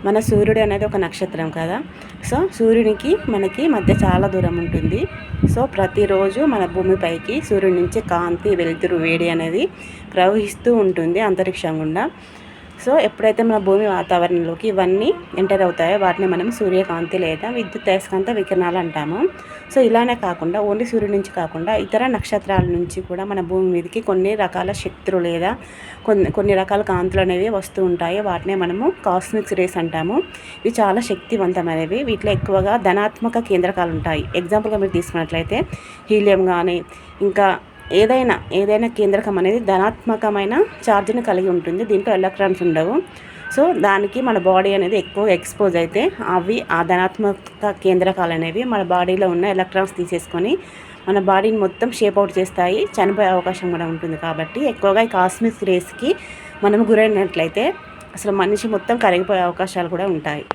మన సూర్యుడు అనేది ఒక నక్షత్రం కదా. సో సూర్యునికి మనకి మధ్య చాలా దూరం ఉంటుంది. సో ప్రతిరోజు మన భూమిపైకి సూర్యుడి నుంచి కాంతి, వెలుతురు, వేడి అనేది ప్రవహిస్తూ ఉంటుంది అంతరిక్షం గుండా. సో ఎప్పుడైతే మన భూమి వాతావరణంలోకి ఇవన్నీ ఎంటర్ అవుతాయో వాటిని మనం సూర్యకాంతి లేదా విద్యుదయస్కాంత వికిరణాలు అంటాము. సో ఇలానే కాకుండా ఓన్లీ సూర్యుడి నుంచి కాకుండా ఇతర నక్షత్రాల నుంచి కూడా మన భూమి మీదకి కొన్ని రకాల శక్తులు లేదా కొన్ని రకాల కాంతులు అనేవి వస్తూ ఉంటాయి. వాటినే మనము కాస్మిక్ రేస్ అంటాము. ఇవి చాలా శక్తివంతమైనవి. వీటిలో ఎక్కువగా ధనాత్మక కేంద్రకాలు ఉంటాయి. ఎగ్జాంపుల్గా మీరు తీసుకున్నట్లయితే హీలియం కానీ ఇంకా ఏదైనా కేంద్రకం అనేది ధనాత్మకమైన ఛార్జ్ని కలిగి ఉంటుంది. దీంట్లో ఎలక్ట్రాన్స్ ఉండవు. సో దానికి మన బాడీ అనేది ఎక్కువ ఎక్స్పోజ్ అయితే ఆ ధనాత్మక కేంద్రకాలు అనేవి మన బాడీలో ఉన్న ఎలక్ట్రాన్స్ తీసేసుకొని మన బాడీని మొత్తం షేప్ అవుట్ చేస్తాయి. చనిపోయే అవకాశం కూడా ఉంటుంది. కాబట్టి ఎక్కువగా ఈ కాస్మిక్ రేస్కి మనం గురైనట్లయితే అసలు మనిషి మొత్తం కరిగిపోయే అవకాశాలు కూడా ఉంటాయి.